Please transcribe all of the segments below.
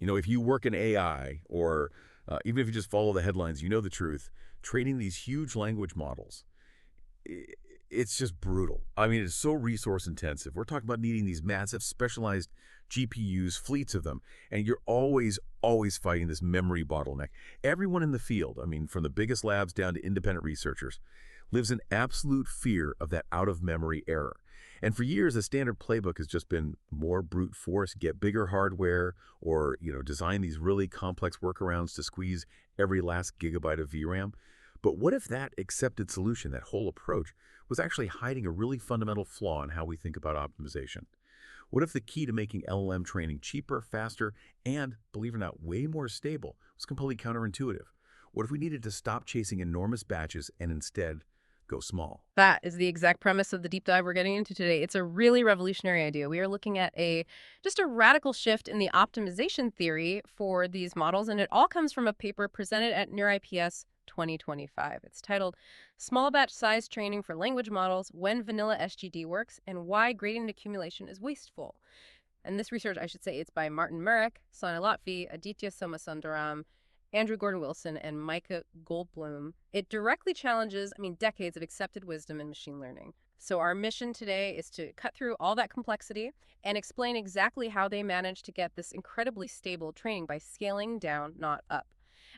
If you work in AI or even if you just follow the headlines, you know the truth. Training these huge language models, i- it's just brutal. I mean, it's so resource intensive. We're talking about needing these massive specialized GPUs, fleets of them, and you're always fighting this memory bottleneck. Everyone in the field, I mean, from the biggest labs down to independent researchers, lives in absolute fear of that out-of-memory error. And for years, the standard playbook has just been more brute force, get bigger hardware, or design these really complex workarounds to squeeze every last gigabyte of VRAM. But what if that accepted solution, that whole approach, was actually hiding a really fundamental flaw in how we think about optimization? What if the key to making LLM training cheaper, faster, and, believe it or not, way more stable was completely counterintuitive? What if we needed to stop chasing enormous batches and instead go small? That is the exact premise of the deep dive we're getting into today. It's a really revolutionary idea. We are looking at just a radical shift in the optimization theory for these models, and it all comes from a paper presented at NeurIPS 2025. It's titled Small Batch Size Training for Language Models When Vanilla SGD Works and Why Gradient Accumulation is Wasteful. And this research, I should say, it's by Martin Murek, Sana Lotfi, Aditya Somasundaram, Andrew Gordon-Wilson, and Micah Goldblum. It directly challenges, decades of accepted wisdom in machine learning. So our mission today is to cut through all that complexity and explain exactly how they managed to get this incredibly stable training by scaling down, not up.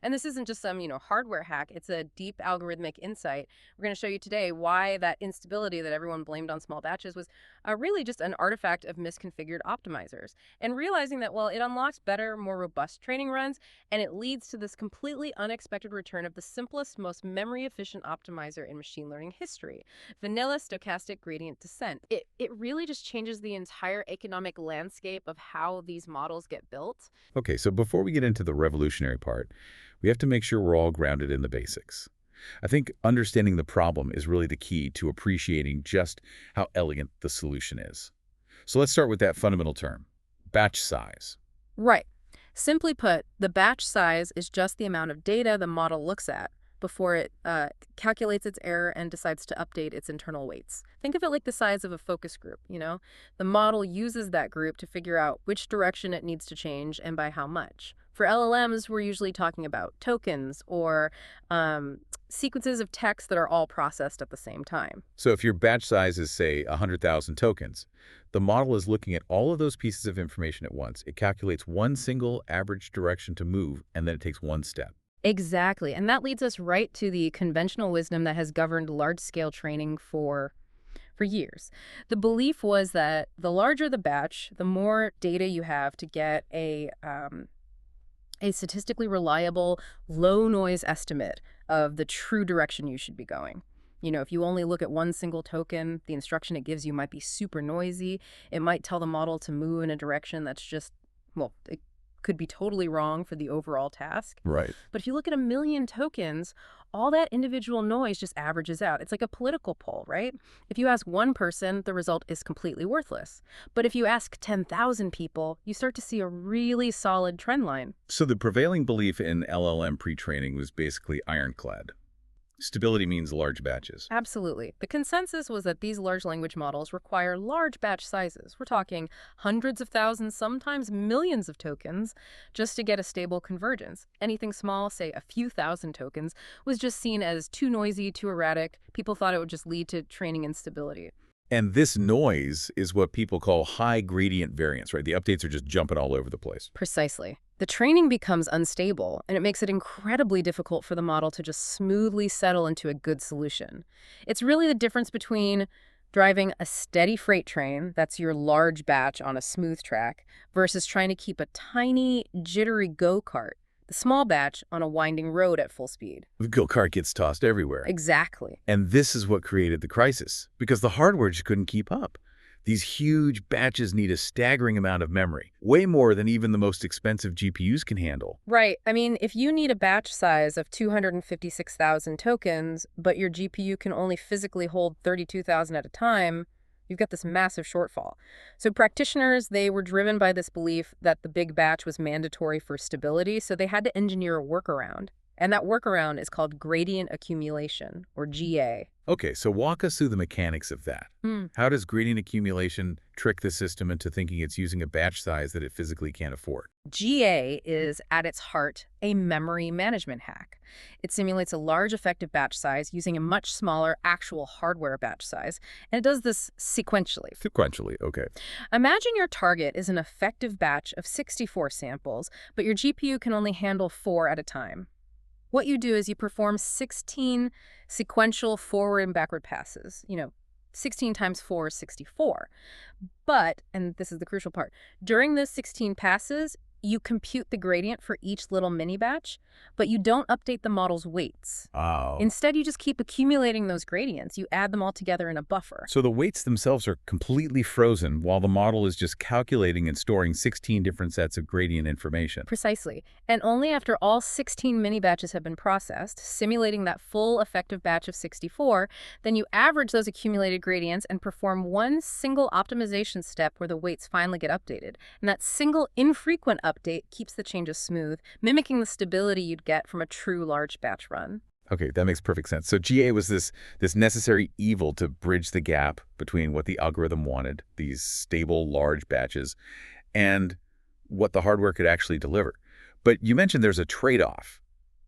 And this isn't just some, hardware hack. It's a deep algorithmic insight. We're going to show you today why that instability that everyone blamed on small batches was really just an artifact of misconfigured optimizers. And realizing that, well, it unlocks better, more robust training runs, and it leads to this completely unexpected return of the simplest, most memory-efficient optimizer in machine learning history, vanilla stochastic gradient descent. It really just changes the entire economic landscape of how these models get built. Okay, so before we get into the revolutionary part, we have to make sure we're all grounded in the basics. I think understanding the problem is really the key to appreciating just how elegant the solution is. So let's start with that fundamental term, batch size. Right. Simply put, the batch size is just the amount of data the model looks at before it calculates its error and decides to update its internal weights. Think of it like the size of a focus group. The model uses that group to figure out which direction it needs to change and by how much. For LLMs, we're usually talking about tokens or sequences of text that are all processed at the same time. So if your batch size is, say, 100,000 tokens, the model is looking at all of those pieces of information at once. It calculates one single average direction to move, and then it takes one step. Exactly. And that leads us right to the conventional wisdom that has governed large-scale training for years. The belief was that the larger the batch, the more data you have to get a statistically reliable, low-noise estimate of the true direction you should be going. If you only look at one single token, the instruction it gives you might be super noisy. It might tell the model to move in a direction that's just, well, it could be totally wrong for the overall task. Right. But if you look at a million tokens, all that individual noise just averages out. It's like a political poll, right? If you ask one person, the result is completely worthless. But if you ask 10,000 people, you start to see a really solid trend line. So the prevailing belief in LLM pre-training was basically ironclad. Stability means large batches. Absolutely. The consensus was that these large language models require large batch sizes. We're talking hundreds of thousands, sometimes millions of tokens, just to get a stable convergence. Anything small, say a few thousand tokens, was just seen as too noisy, too erratic. People thought it would just lead to training instability. And this noise is what people call high gradient variance, right? The updates are just jumping all over the place. Precisely. The training becomes unstable, and it makes it incredibly difficult for the model to just smoothly settle into a good solution. It's really the difference between driving a steady freight train, that's your large batch on a smooth track, versus trying to keep a tiny, jittery go-kart, the small batch, on a winding road at full speed. The go-kart gets tossed everywhere. Exactly. And this is what created the crisis, because the hardware just couldn't keep up. These huge batches need a staggering amount of memory, way more than even the most expensive GPUs can handle. Right. If you need a batch size of 256,000 tokens, but your GPU can only physically hold 32,000 at a time, you've got this massive shortfall. So practitioners, they were driven by this belief that the big batch was mandatory for stability, so they had to engineer a workaround. And that workaround is called gradient accumulation, or GA. Okay, so walk us through the mechanics of that. How does gradient accumulation trick the system into thinking it's using a batch size that it physically can't afford? GA is, at its heart, a memory management hack. It simulates a large effective batch size using a much smaller actual hardware batch size, and it does this sequentially. Sequentially, okay. Imagine your target is an effective batch of 64 samples, but your GPU can only handle 4 at a time. What you do is you perform 16 sequential forward and backward passes. 16 times 4 is 64. But, and this is the crucial part, during those 16 passes, you compute the gradient for each little mini batch, but you don't update the model's weights. Oh. Instead, you just keep accumulating those gradients. You add them all together in a buffer. So the weights themselves are completely frozen while the model is just calculating and storing 16 different sets of gradient information. Precisely. And only after all 16 mini batches have been processed, simulating that full effective batch of 64, then you average those accumulated gradients and perform one single optimization step where the weights finally get updated. And that single infrequent update keeps the changes smooth, mimicking the stability you'd get from a true large batch run. Okay, that makes perfect sense. So GA was this necessary evil to bridge the gap between what the algorithm wanted, these stable large batches, and what the hardware could actually deliver. But you mentioned there's a trade-off.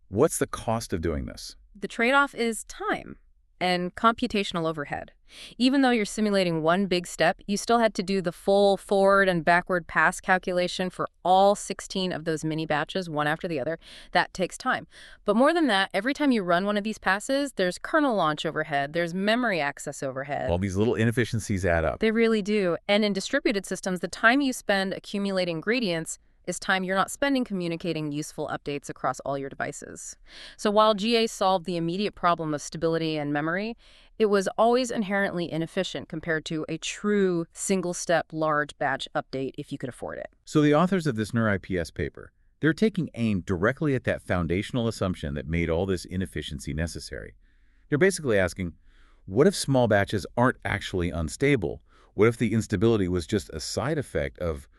What's the cost of doing this? The trade-off is time and computational overhead. Even though you're simulating one big step, you still had to do the full forward and backward pass calculation for all 16 of those mini batches, one after the other. That takes time. But more than that, every time you run one of these passes, there's kernel launch overhead, there's memory access overhead. All these little inefficiencies add up. They really do. And in distributed systems, the time you spend accumulating gradients is time you're not spending communicating useful updates across all your devices. So while GA solved the immediate problem of stability and memory, it was always inherently inefficient compared to a true single-step large batch update if you could afford it. So the authors of this NeurIPS paper, they're taking aim directly at that foundational assumption that made all this inefficiency necessary. They're basically asking, what if small batches aren't actually unstable? What if the instability was just a side effect of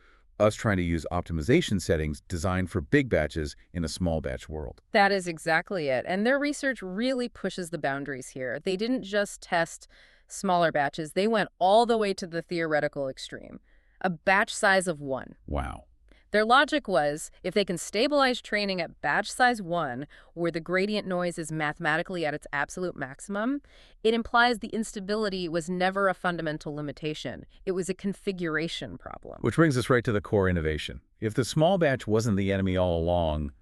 us trying to use optimization settings designed for big batches in a small batch world? That is exactly it. And their research really pushes the boundaries here. They didn't just test smaller batches. They went all the way to the theoretical extreme, a batch size of 1. Wow. Their logic was, if they can stabilize training at batch size 1, where the gradient noise is mathematically at its absolute maximum, it implies the instability was never a fundamental limitation. It was a configuration problem. Which brings us right to the core innovation. If the small batch wasn't the enemy all along,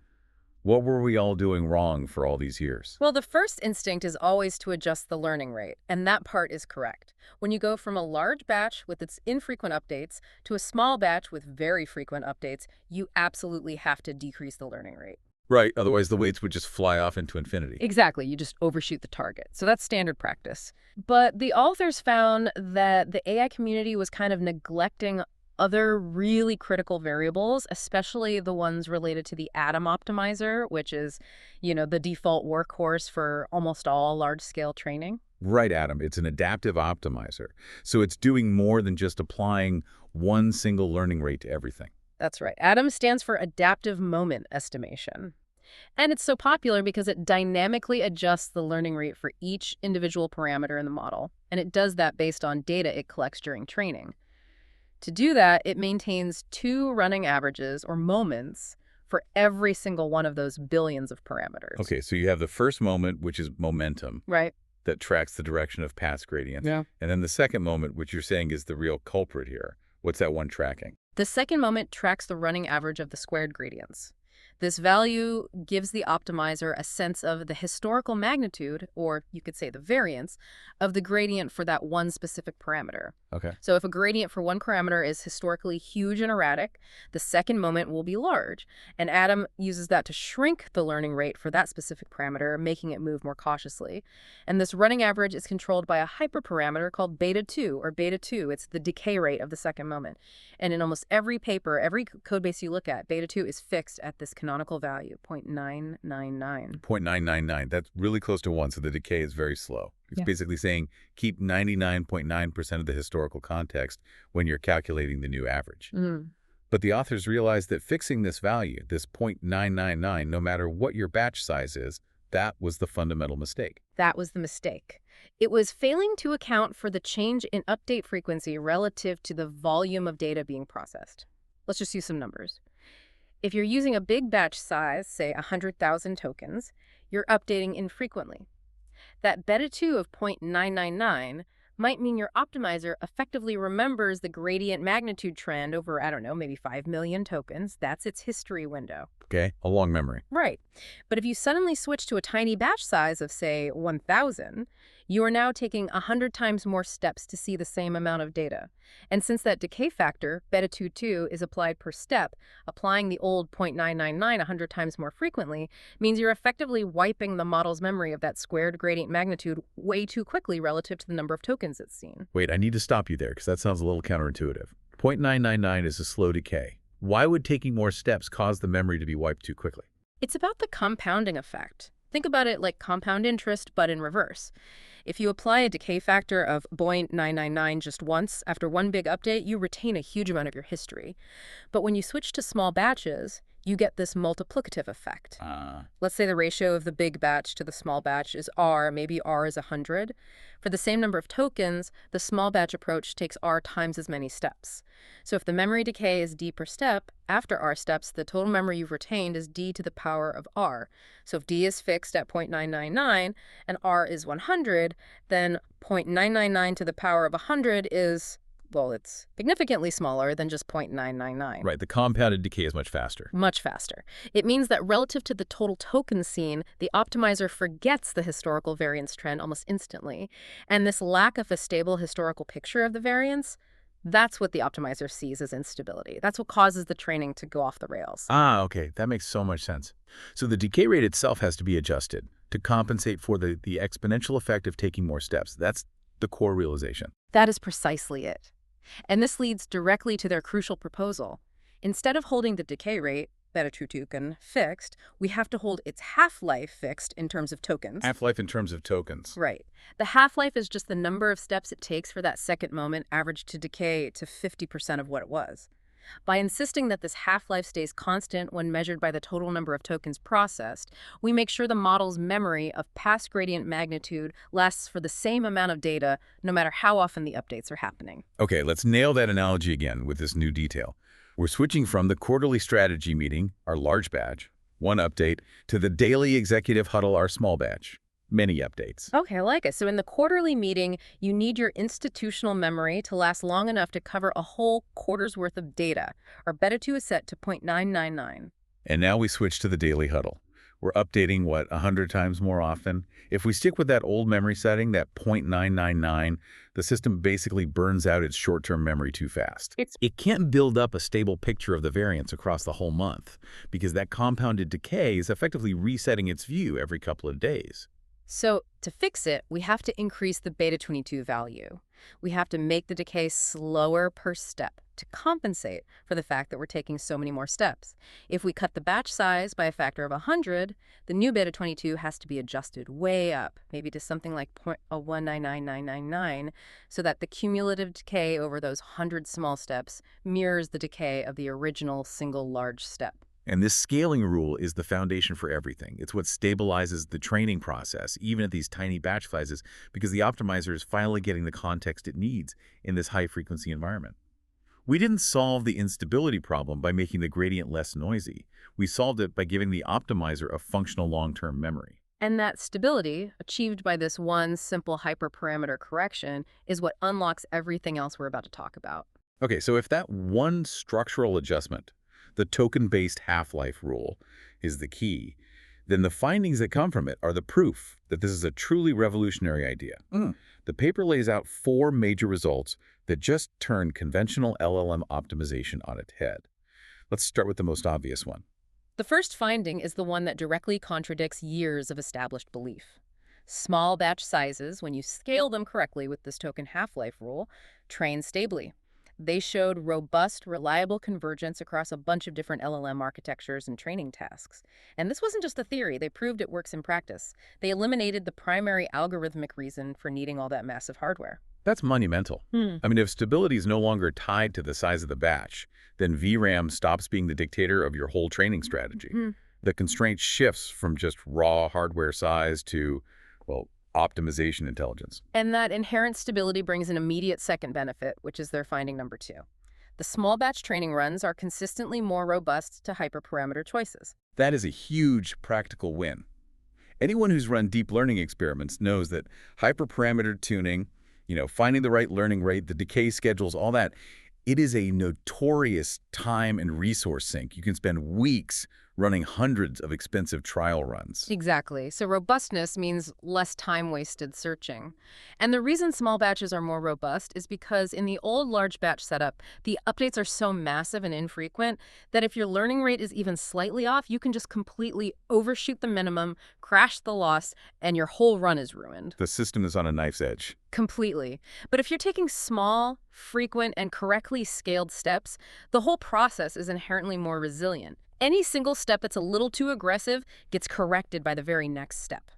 what were we all doing wrong for all these years? Well, the first instinct is always to adjust the learning rate, and that part is correct. When you go from a large batch with its infrequent updates to a small batch with very frequent updates, you absolutely have to decrease the learning rate. Right, otherwise the weights would just fly off into infinity. Exactly, you just overshoot the target. So that's standard practice. But the authors found that the AI community was kind of neglecting other really critical variables, especially the ones related to the atom optimizer, which is, the default workhorse for almost all large-scale training. Right, Adam. It's an adaptive optimizer. So it's doing more than just applying one single learning rate to everything. That's right. ATOM stands for Adaptive Moment Estimation. And it's so popular because it dynamically adjusts the learning rate for each individual parameter in the model. And it does that based on data it collects during training. To do that, it maintains 2 running averages, or moments, for every single one of those billions of parameters. Okay, so you have the first moment, which is momentum. Right. That tracks the direction of past gradients. Yeah. And then the second moment, which you're saying is the real culprit here. What's that one tracking? The second moment tracks the running average of the squared gradients. This value gives the optimizer a sense of the historical magnitude, or you could say the variance, of the gradient for that one specific parameter. Okay. So if a gradient for one parameter is historically huge and erratic, the second moment will be large. And ATOM uses that to shrink the learning rate for that specific parameter, making it move more cautiously. And this running average is controlled by a hyperparameter called beta 2, or beta 2. It's the decay rate of the second moment. And in almost every paper, every codebase you look at, beta 2 is fixed at this canonical value, 0.999. 0.999. That's really close to 1, so the decay is very slow. It's basically saying keep 99.9% of the historical context when you're calculating the new average. Mm. But the authors realized that fixing this value, this 0.999, no matter what your batch size is, that was the fundamental mistake. That was the mistake. It was failing to account for the change in update frequency relative to the volume of data being processed. Let's just use some numbers. If you're using a big batch size, say 100,000 tokens, you're updating infrequently. That beta 2 of 0.999 might mean your optimizer effectively remembers the gradient magnitude trend over, I don't know, maybe 5 million tokens. That's its history window. Okay, a long memory. Right. But if you suddenly switch to a tiny batch size of, say, 1,000, you are now taking 100 times more steps to see the same amount of data. And since that decay factor, beta 2.2, is applied per step, applying the old 0.999 100 times more frequently means you're effectively wiping the model's memory of that squared gradient magnitude way too quickly relative to the number of tokens it's seen. Wait, I need to stop you there because that sounds a little counterintuitive. 0.999 is a slow decay. Why would taking more steps cause the memory to be wiped too quickly? It's about the compounding effect. Think about it like compound interest, but in reverse. If you apply a decay factor of 0.999 just once, after one big update, you retain a huge amount of your history. But when you switch to small batches, you get this multiplicative effect. Let's say the ratio of the big batch to the small batch is R, maybe R is 100. For the same number of tokens, the small batch approach takes R times as many steps. So if the memory decay is D per step, after R steps, the total memory you've retained is D to the power of R. So if D is fixed at 0.999 and R is 100, then 0.999 to the power of 100 is, well, it's significantly smaller than just 0.999. Right, the compounded decay is much faster. Much faster. It means that relative to the total token seen, the optimizer forgets the historical variance trend almost instantly. And this lack of a stable historical picture of the variance, that's what the optimizer sees as instability. That's what causes the training to go off the rails. Okay, that makes so much sense. So the decay rate itself has to be adjusted to compensate for the exponential effect of taking more steps. That's the core realization. That is precisely it. And this leads directly to their crucial proposal. Instead of holding the decay rate, beta 2 token, fixed, we have to hold its half-life fixed in terms of tokens. Half-life in terms of tokens. Right. The half-life is just the number of steps it takes for that second moment averaged to decay to 50% of what it was. By insisting that this half-life stays constant when measured by the total number of tokens processed, we make sure the model's memory of past gradient magnitude lasts for the same amount of data, no matter how often the updates are happening. Okay, let's nail that analogy again with this new detail. We're switching from the quarterly strategy meeting, our large batch, one update, to the daily executive huddle, our small batch, many updates. Okay, I like it. So in the quarterly meeting, you need your institutional memory to last long enough to cover a whole quarter's worth of data. Our beta 2 is set to 0.999. And now we switch to the daily huddle. We're updating, 100 times more often? If we stick with that old memory setting, that 0.999, the system basically burns out its short-term memory too fast. It can't build up a stable picture of the variance across the whole month because that compounded decay is effectively resetting its view every couple of days. So to fix it, we have to increase the beta 22 value. We have to make the decay slower per step to compensate for the fact that we're taking so many more steps. If we cut the batch size by a factor of 100, the new beta 22 has to be adjusted way up, maybe to something like 0.199999, so that the cumulative decay over those 100 small steps mirrors the decay of the original single large step. And this scaling rule is the foundation for everything. It's what stabilizes the training process, even at these tiny batch sizes, because the optimizer is finally getting the context it needs in this high-frequency environment. We didn't solve the instability problem by making the gradient less noisy. We solved it by giving the optimizer a functional long-term memory. And that stability, achieved by this one simple hyperparameter correction, is what unlocks everything else we're about to talk about. Okay, so if that one structural adjustment, the token-based half-life rule, is the key, then the findings that come from it are the proof that this is a truly revolutionary idea. The paper lays out 4 major results that just turn conventional LLM optimization on its head. Let's start with the most obvious one. The first finding is the one that directly contradicts years of established belief. Small batch sizes, when you scale them correctly with this token half-life rule, train stably. They showed robust, reliable convergence across a bunch of different LLM architectures and training tasks. And this wasn't just a theory, they proved it works in practice. They eliminated the primary algorithmic reason for needing all that massive hardware. That's monumental. Hmm. I mean, if stability is no longer tied to the size of the batch, then VRAM stops being the dictator of your whole training strategy. Hmm. The constraint shifts from just raw hardware size to, well, optimization intelligence. And that inherent stability brings an immediate second benefit, which is their finding number two. The small batch training runs are consistently more robust to hyperparameter choices. That is a huge practical win. Anyone who's run deep learning experiments knows that hyperparameter tuning, finding the right learning rate, the decay schedules, all that, it is a notorious time and resource sink. You can spend weeks running hundreds of expensive trial runs. Exactly. So robustness means less time wasted searching. And the reason small batches are more robust is because in the old large batch setup, the updates are so massive and infrequent that if your learning rate is even slightly off, you can just completely overshoot the minimum, crash the loss, and your whole run is ruined. The system is on a knife's edge. Completely. But if you're taking small, frequent, and correctly scaled steps, the whole process is inherently more resilient. Any single step that's a little too aggressive gets corrected by the very next step.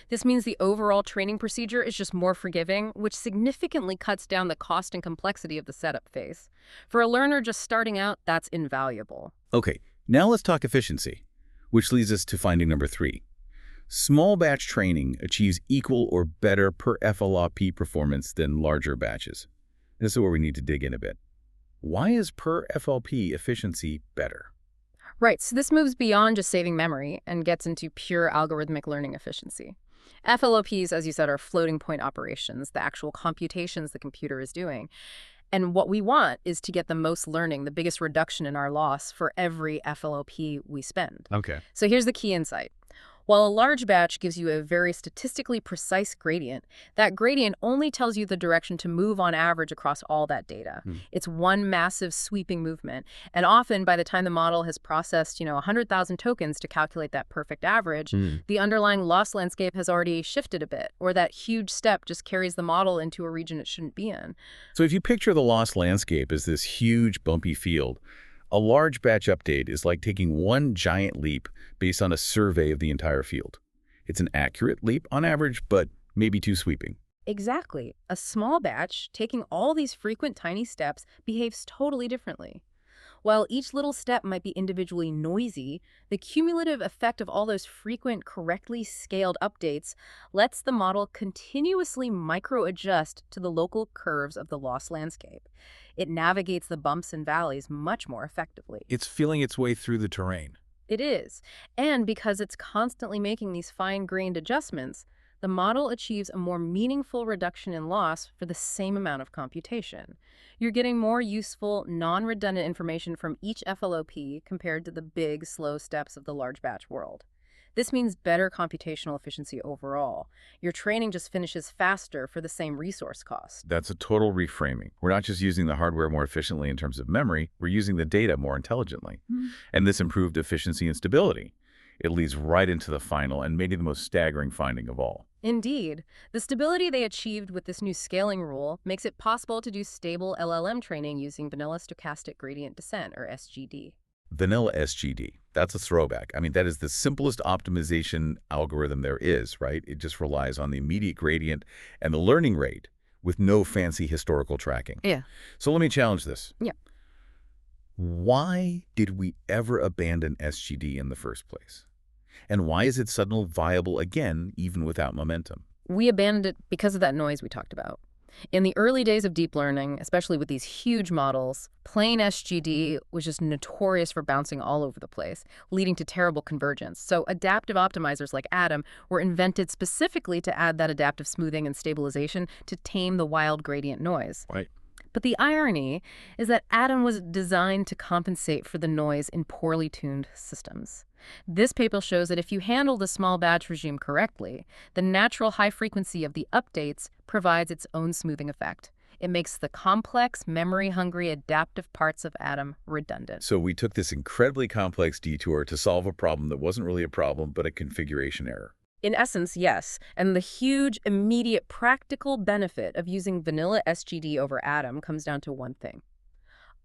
This means the overall training procedure is just more forgiving, which significantly cuts down the cost and complexity of the setup phase. For a learner just starting out, that's invaluable. Okay, now let's talk efficiency, which leads us to finding number 3. Small batch training achieves equal or better per FLOP performance than larger batches. This is where we need to dig in a bit. Why is per FLP efficiency better? Right, so this moves beyond just saving memory and gets into pure algorithmic learning efficiency. FLOPs, as you said, are floating point operations, the actual computations the computer is doing. And what we want is to get the most learning, the biggest reduction in our loss for every FLOP we spend. Okay. So here's the key insight. While a large batch gives you a very statistically precise gradient, that gradient only tells you the direction to move on average across all that data. It's one massive sweeping movement. And often, by the time the model has processed, 100,000 tokens to calculate that perfect average, the underlying loss landscape has already shifted a bit, or that huge step just carries the model into a region it shouldn't be in. So if you picture the loss landscape as this huge bumpy field, a large batch update is like taking one giant leap based on a survey of the entire field. It's an accurate leap on average, but maybe too sweeping. Exactly. A small batch, taking all these frequent tiny steps, behaves totally differently. While each little step might be individually noisy, the cumulative effect of all those frequent, correctly scaled updates lets the model continuously micro-adjust to the local curves of the loss landscape. It navigates the bumps and valleys much more effectively. It's feeling its way through the terrain. It is. And because it's constantly making these fine-grained adjustments, the model achieves a more meaningful reduction in loss for the same amount of computation. You're getting more useful, non-redundant information from each FLOP compared to the big, slow steps of the large batch world. This means better computational efficiency overall. Your training just finishes faster for the same resource cost. That's a total reframing. We're not just using the hardware more efficiently in terms of memory, we're using the data more intelligently. And this improved efficiency and stability. It leads right into the final and maybe the most staggering finding of all. Indeed. The stability they achieved with this new scaling rule makes it possible to do stable LLM training using vanilla stochastic gradient descent, or SGD. Vanilla SGD. That's a throwback. I mean, that is the simplest optimization algorithm there is, right? It just relies on the immediate gradient and the learning rate with no fancy historical tracking. Yeah. So let me challenge this. Yeah. Why did we ever abandon SGD in the first place? And why is it suddenly viable again, even without momentum? We abandoned it because of that noise we talked about. In the early days of deep learning, especially with these huge models, plain SGD was just notorious for bouncing all over the place, leading to terrible convergence. So adaptive optimizers like Adam were invented specifically to add that adaptive smoothing and stabilization to tame the wild gradient noise. Right. But the irony is that Adam was designed to compensate for the noise in poorly tuned systems. This paper shows that if you handle the small batch regime correctly, the natural high frequency of the updates provides its own smoothing effect. It makes the complex, memory-hungry, adaptive parts of Adam redundant. So we took this incredibly complex detour to solve a problem that wasn't really a problem, but a configuration error. In essence, yes. And the huge, immediate, practical benefit of using vanilla SGD over Adam comes down to one thing: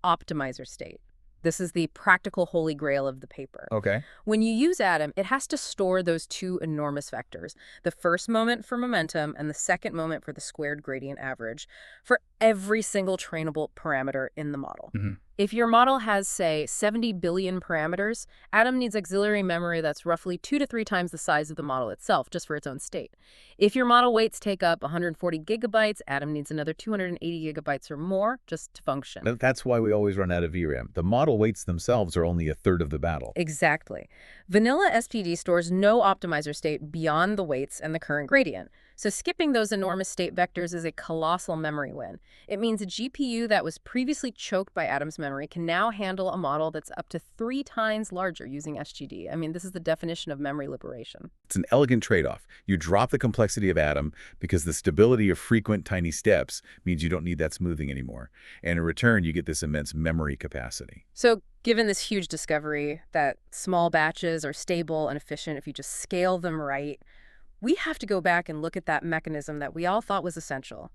optimizer state. This is the practical holy grail of the paper. Okay. When you use Atom, it has to store those two enormous vectors, the first moment for momentum and the second moment for the squared gradient average, for every single trainable parameter in the model. Hmm. If your model has, say, 70 billion parameters, Atom needs auxiliary memory that's roughly 2 to 3 times the size of the model itself, just for its own state. If your model weights take up 140 gigabytes, Atom needs another 280 gigabytes or more just to function. That's why we always run out of VRAM. The model weights themselves are only a third of the battle. Exactly. Vanilla SPD stores no optimizer state beyond the weights and the current gradient. So skipping those enormous state vectors is a colossal memory win. It means a GPU that was previously choked by Atom's memory can now handle a model that's up to 3 times larger using SGD. I mean, this is the definition of memory liberation. It's an elegant trade-off. You drop the complexity of Atom because the stability of frequent tiny steps means you don't need that smoothing anymore. And in return, you get this immense memory capacity. So given this huge discovery that small batches are stable and efficient if you just scale them right, we have to go back and look at that mechanism that we all thought was essential,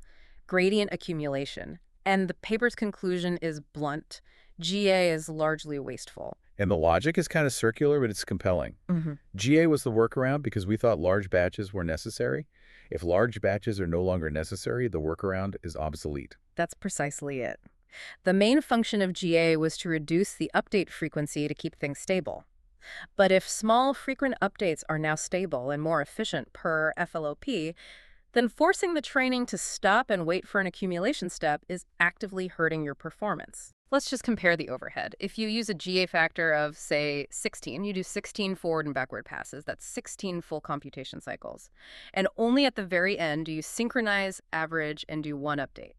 gradient accumulation. And the paper's conclusion is blunt. GA is largely wasteful. And the logic is kind of circular, but it's compelling. Mm-hmm. GA was the workaround because we thought large batches were necessary. If large batches are no longer necessary, the workaround is obsolete. That's precisely it. The main function of GA was to reduce the update frequency to keep things stable. But if small, frequent updates are now stable and more efficient per FLOP, then forcing the training to stop and wait for an accumulation step is actively hurting your performance. Let's just compare the overhead. If you use a GA factor of, say, 16, you do 16 forward and backward passes. That's 16 full computation cycles. And only at the very end do you synchronize, average, and do one update.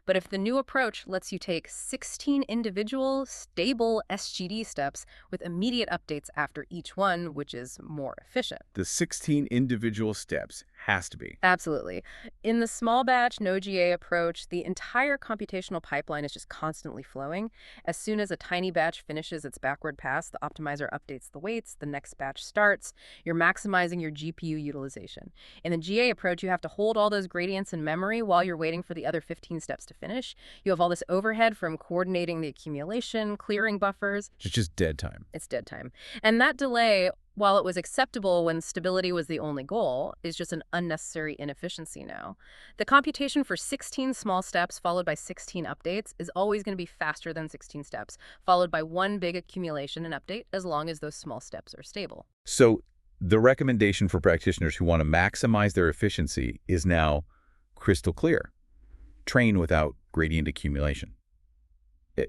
But if the new approach lets you take 16 individual, stable SGD steps with immediate updates after each one, which is more efficient. The 16 individual steps has to be. Absolutely. In the small batch, no GA approach, the entire computational pipeline is just constantly flowing. As soon as a tiny batch finishes its backward pass, the optimizer updates the weights, the next batch starts. You're maximizing your GPU utilization. In the GA approach, you have to hold all those gradients in memory while you're waiting for the other 15 steps to finish. You have all this overhead from coordinating the accumulation, clearing buffers. It's just dead time. It's dead time. And that delay, while it was acceptable when stability was the only goal, is just an unnecessary inefficiency now. The computation for 16 small steps followed by 16 updates is always going to be faster than 16 steps, followed by one big accumulation and update as long as those small steps are stable. So the recommendation for practitioners who want to maximize their efficiency is now crystal clear. Train without gradient accumulation.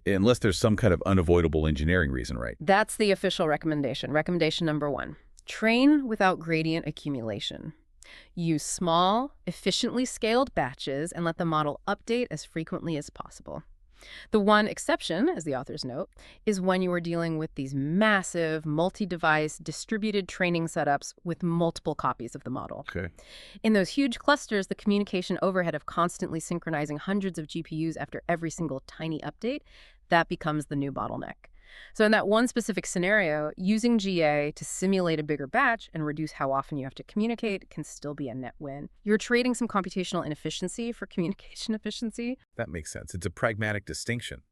Unless there's some kind of unavoidable engineering reason, right? That's the official recommendation. Recommendation number 1. Train without gradient accumulation. Use small, efficiently scaled batches and let the model update as frequently as possible. The one exception, as the authors note, is when you are dealing with these massive, multi-device, distributed training setups with multiple copies of the model. Okay. In those huge clusters, the communication overhead of constantly synchronizing hundreds of GPUs after every single tiny update, that becomes the new bottleneck. So in that one specific scenario, using GA to simulate a bigger batch and reduce how often you have to communicate can still be a net win. You're trading some computational inefficiency for communication efficiency. That makes sense. It's a pragmatic distinction.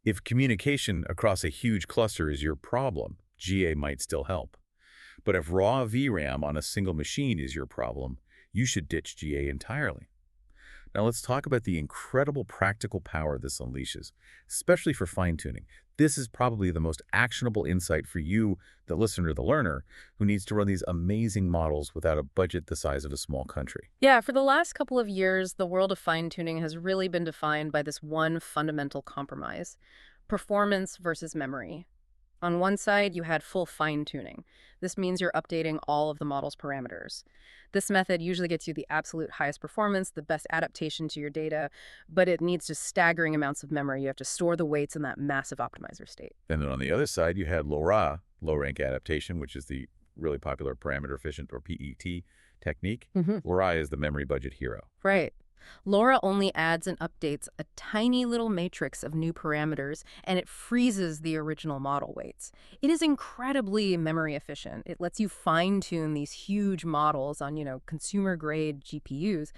If communication across a huge cluster is your problem, GA might still help. But if raw VRAM on a single machine is your problem, you should ditch GA entirely. Now let's talk about the incredible practical power this unleashes, especially for fine-tuning. This is probably the most actionable insight for you, the listener, the learner, who needs to run these amazing models without a budget the size of a small country. Yeah, for the last couple of years, the world of fine-tuning has really been defined by this one fundamental compromise: performance versus memory. On one side, you had full fine-tuning. This means you're updating all of the model's parameters. This method usually gets you the absolute highest performance, the best adaptation to your data, but it needs just staggering amounts of memory. You have to store the weights in that massive optimizer state. And then on the other side, you had low-RA, low-rank adaptation, which is the really popular parameter efficient or PET technique. Mm-hmm. Low-RA is the memory budget hero. Right. LoRa only adds and updates a tiny little matrix of new parameters, and it freezes the original model weights. It is incredibly memory efficient. It lets you fine-tune these huge models on, consumer-grade GPUs,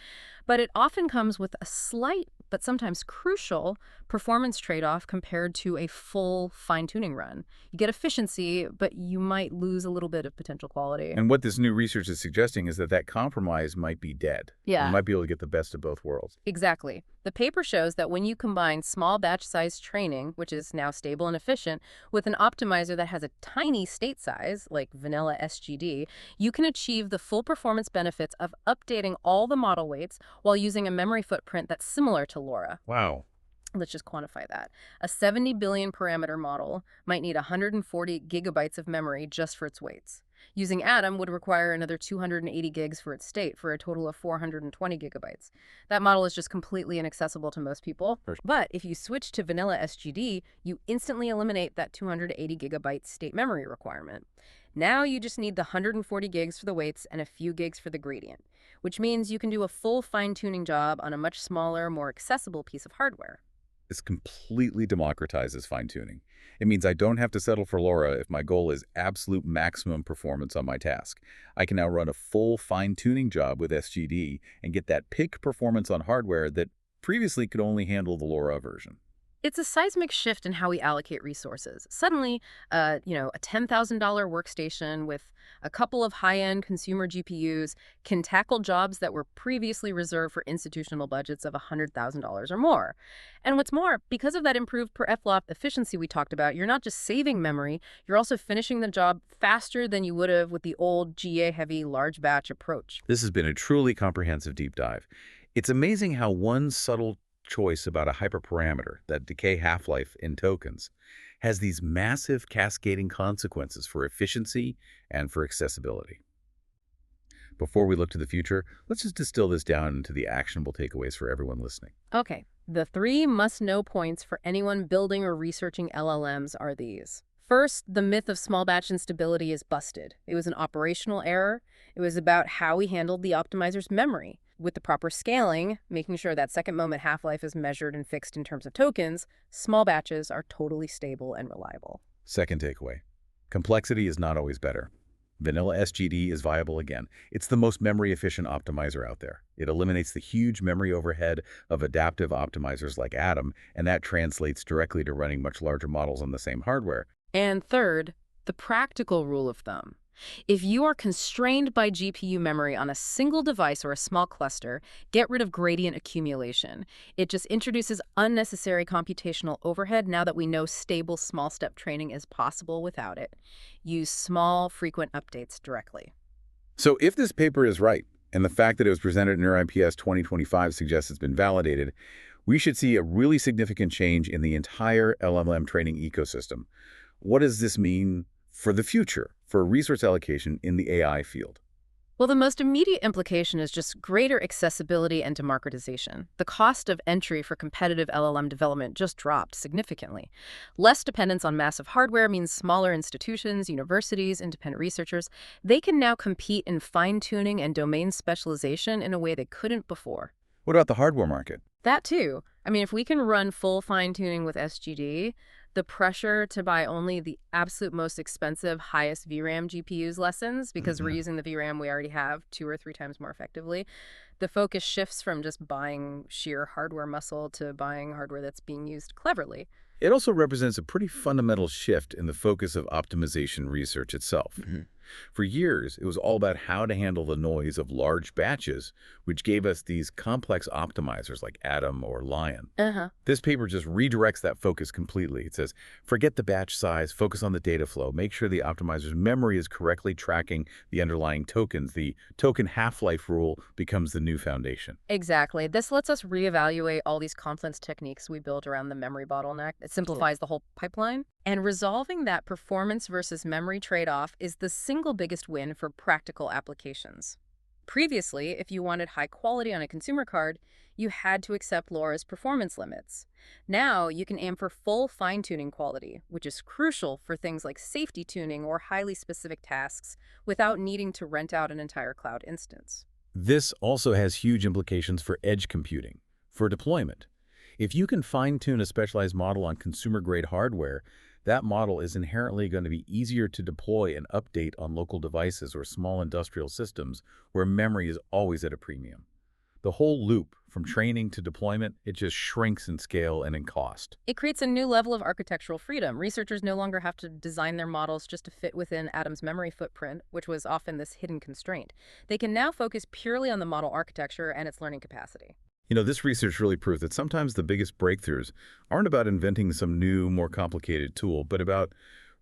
but it often comes with a slight but sometimes crucial performance trade-off compared to a full fine-tuning run. You get efficiency, but you might lose a little bit of potential quality. And what this new research is suggesting is that that compromise might be dead. We Yeah. might be able to get the best of both worlds. Exactly. The paper shows that when you combine small batch size training, which is now stable and efficient, with an optimizer that has a tiny state size, like vanilla SGD, you can achieve the full performance benefits of updating all the model weights while using a memory footprint that's similar to LoRa. Wow. Let's just quantify that. A 70 billion parameter model might need 140 gigabytes of memory just for its weights. Using Atom would require another 280 gigs for its state, for a total of 420 gigabytes. That model is just completely inaccessible to most people. For sure. But if you switch to vanilla SGD, you instantly eliminate that 280 gigabyte state memory requirement. Now you just need the 140 gigs for the weights and a few gigs for the gradient, which means you can do a full fine-tuning job on a much smaller, more accessible piece of hardware. This completely democratizes fine-tuning. It means I don't have to settle for LoRa if my goal is absolute maximum performance on my task. I can now run a full fine-tuning job with SGD and get that peak performance on hardware that previously could only handle the LoRa version. It's a seismic shift in how we allocate resources. Suddenly, a $10,000 workstation with a couple of high-end consumer GPUs can tackle jobs that were previously reserved for institutional budgets of $100,000 or more. And what's more, because of that improved per FLOP efficiency we talked about, you're not just saving memory, you're also finishing the job faster than you would have with the old GA-heavy large batch approach. This has been a truly comprehensive deep dive. It's amazing how one subtle choice about a hyperparameter, that decay half-life in tokens, has these massive cascading consequences for efficiency and for accessibility. Before we look to the future, let's just distill this down into the actionable takeaways for everyone listening. Okay, the 3 must-know points for anyone building or researching LLMs are these. First, the myth of small batch instability is busted. It was an operational error. It was about how we handled the optimizer's memory. With the proper scaling, making sure that second moment half-life is measured and fixed in terms of tokens, small batches are totally stable and reliable. Second takeaway, complexity is not always better. Vanilla SGD is viable again. It's the most memory-efficient optimizer out there. It eliminates the huge memory overhead of adaptive optimizers like Atom, and that translates directly to running much larger models on the same hardware. And third, the practical rule of thumb. If you are constrained by GPU memory on a single device or a small cluster, get rid of gradient accumulation. It just introduces unnecessary computational overhead now that we know stable small-step training is possible without it. Use small, frequent updates directly. So if this paper is right, and the fact that it was presented in NeurIPS 2025 suggests it's been validated, we should see a really significant change in the entire LLM training ecosystem. What does this mean for the future, for resource allocation in the AI field? Well, the most immediate implication is just greater accessibility and democratization. The cost of entry for competitive LLM development just dropped significantly. Less dependence on massive hardware means smaller institutions, universities, independent researchers, they can now compete in fine-tuning and domain specialization in a way they couldn't before. What about the hardware market? That too. I mean, if we can run full fine-tuning with SGD, the pressure to buy only the absolute most expensive, highest VRAM GPUs lessens, because we're using the VRAM we already have 2 or 3 times more effectively. The focus shifts from just buying sheer hardware muscle to buying hardware that's being used cleverly. It also represents a pretty fundamental shift in the focus of optimization research itself. For years, it was all about how to handle the noise of large batches, which gave us these complex optimizers like Atom or Lion. This paper just redirects that focus completely. It says, forget the batch size, focus on the data flow, make sure the optimizer's memory is correctly tracking the underlying tokens. The token half-life rule becomes the new foundation. Exactly. This lets us reevaluate all these confluence techniques we built around the memory bottleneck. It simplifies the whole pipeline. And resolving that performance versus memory trade-off is the single biggest win for practical applications. Previously, if you wanted high quality on a consumer card, you had to accept LoRa's performance limits. Now, you can aim for full fine-tuning quality, which is crucial for things like safety tuning or highly specific tasks without needing to rent out an entire cloud instance. This also has huge implications for edge computing, for deployment. If you can fine-tune a specialized model on consumer-grade hardware, that model is inherently going to be easier to deploy and update on local devices or small industrial systems where memory is always at a premium. The whole loop, from training to deployment, it just shrinks in scale and in cost. It creates a new level of architectural freedom. Researchers no longer have to design their models just to fit within Adam's memory footprint, which was often this hidden constraint. They can now focus purely on the model architecture and its learning capacity. This research really proves that sometimes the biggest breakthroughs aren't about inventing some new, more complicated tool, but about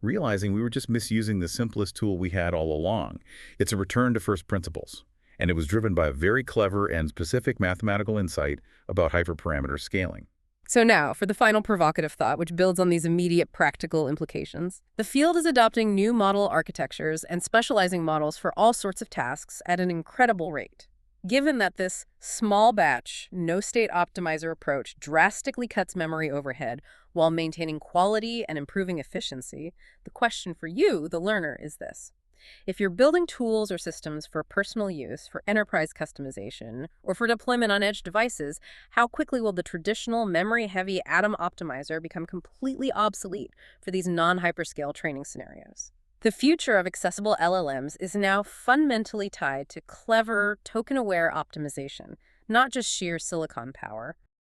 realizing we were just misusing the simplest tool we had all along. It's a return to first principles, and it was driven by a very clever and specific mathematical insight about hyperparameter scaling. So now, for the final provocative thought, which builds on these immediate practical implications. The field is adopting new model architectures and specializing models for all sorts of tasks at an incredible rate. Given that this small batch, no-state optimizer approach drastically cuts memory overhead while maintaining quality and improving efficiency, the question for you, the learner, is this. If you're building tools or systems for personal use, for enterprise customization, or for deployment on edge devices, how quickly will the traditional memory-heavy Atom optimizer become completely obsolete for these non-hyperscale training scenarios? The future of accessible LLMs is now fundamentally tied to clever, token-aware optimization, not just sheer silicon power.